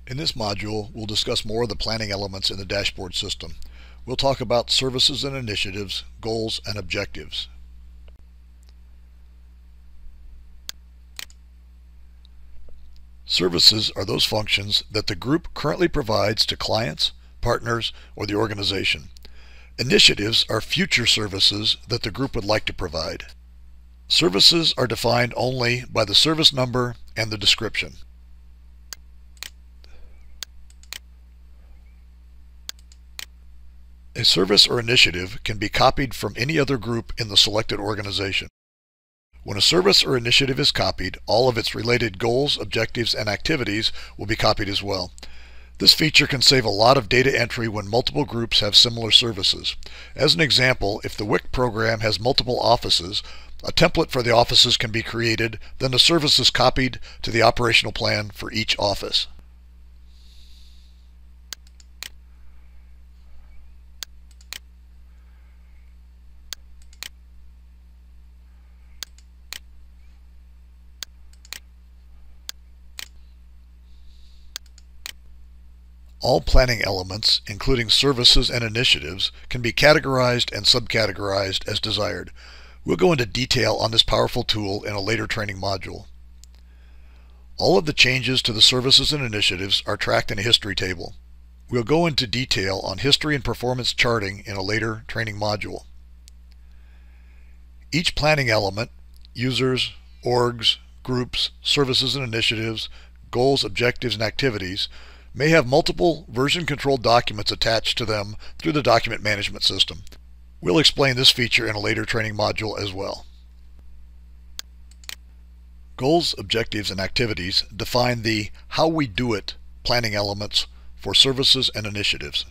In this module, we'll discuss more of the planning elements in the dashboard system. We'll talk about services and initiatives, goals, and objectives. Services are those functions that the group currently provides to clients, partners, or the organization. Initiatives are future services that the group would like to provide. Services are defined only by the service number and the description. A service or initiative can be copied from any other group in the selected organization. When a service or initiative is copied, all of its related goals, objectives, and activities will be copied as well. This feature can save a lot of data entry when multiple groups have similar services. As an example, if the WIC program has multiple offices, a template for the offices can be created, then the service is copied to the operational plan for each office. All planning elements, including services and initiatives, can be categorized and subcategorized as desired. We'll go into detail on this powerful tool in a later training module. All of the changes to the services and initiatives are tracked in a history table. We'll go into detail on history and performance charting in a later training module. Each planning element, users, orgs, groups, services and initiatives, goals, objectives, and activities, may have multiple version-controlled documents attached to them through the document management system. We'll explain this feature in a later training module as well. Goals, objectives, and activities define the how we do it planning elements for services and initiatives.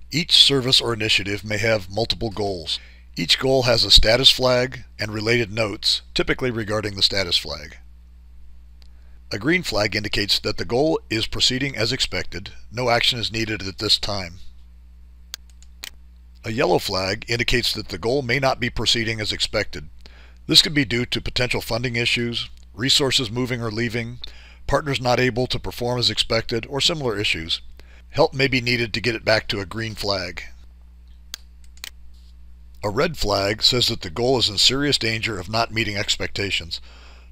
Each service or initiative may have multiple goals. Each goal has a status flag and related notes, typically regarding the status flag. A green flag indicates that the goal is proceeding as expected. No action is needed at this time. A yellow flag indicates that the goal may not be proceeding as expected. This could be due to potential funding issues, resources moving or leaving, partners not able to perform as expected, or similar issues. Help may be needed to get it back to a green flag. A red flag says that the goal is in serious danger of not meeting expectations.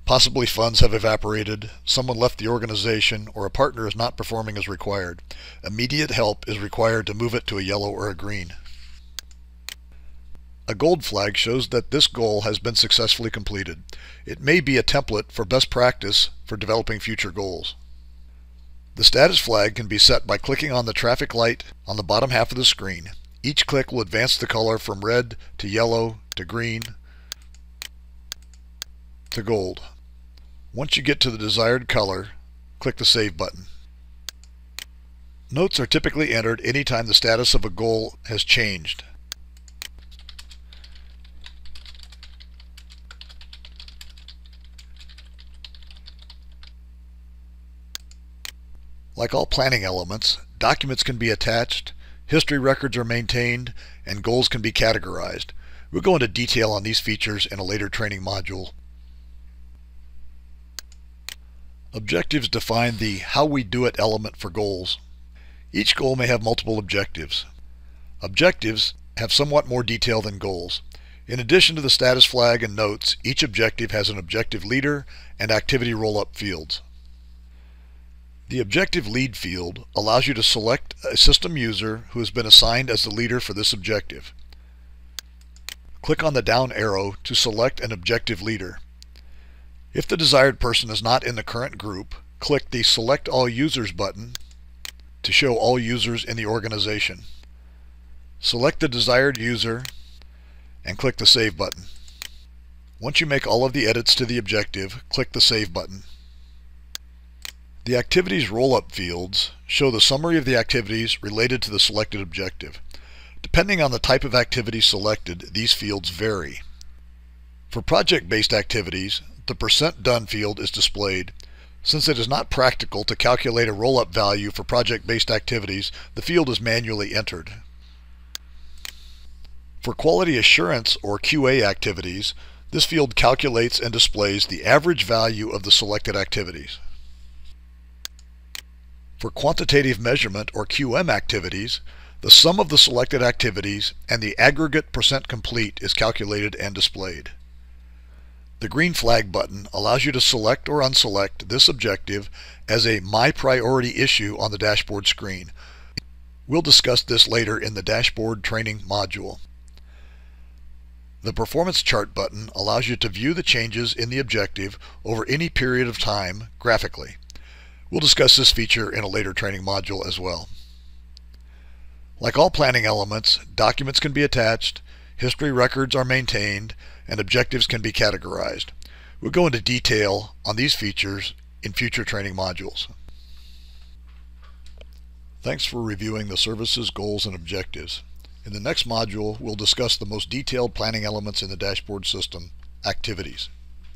Possibly funds have evaporated, someone left the organization, or a partner is not performing as required. Immediate help is required to move it to a yellow or a green. A gold flag shows that this goal has been successfully completed. It may be a template for best practice for developing future goals. The status flag can be set by clicking on the traffic light on the bottom half of the screen. Each click will advance the color from red to yellow to green to gold. Once you get to the desired color, click the Save button. Notes are typically entered anytime the status of a goal has changed. Like all planning elements, documents can be attached, history records are maintained, and goals can be categorized. We'll go into detail on these features in a later training module. Objectives define the how we do it element for goals. Each goal may have multiple objectives. Objectives have somewhat more detail than goals. In addition to the status flag and notes, each objective has an objective leader and activity roll-up fields. The objective lead field allows you to select a system user who has been assigned as the leader for this objective. Click on the down arrow to select an objective leader. If the desired person is not in the current group, click the Select All Users button to show all users in the organization. Select the desired user and click the Save button. Once you make all of the edits to the objective, click the Save button. The Activities Roll-Up fields show the summary of the activities related to the selected objective. Depending on the type of activity selected, these fields vary. For project-based activities, the % done field is displayed. Since it is not practical to calculate a roll-up value for project-based activities, the field is manually entered. For quality assurance or QA activities, this field calculates and displays the average value of the selected activities. For quantitative measurement or QM activities, the sum of the selected activities and the aggregate percent complete is calculated and displayed. The green flag button allows you to select or unselect this objective as a My Priority issue on the dashboard screen. We'll discuss this later in the dashboard training module. The Performance Chart button allows you to view the changes in the objective over any period of time graphically. We'll discuss this feature in a later training module as well. Like all planning elements, documents can be attached, history records are maintained, and objectives can be categorized. We'll go into detail on these features in future training modules. Thanks for reviewing the services, goals, and objectives. In the next module, we'll discuss the most detailed planning elements in the dashboard system, activities.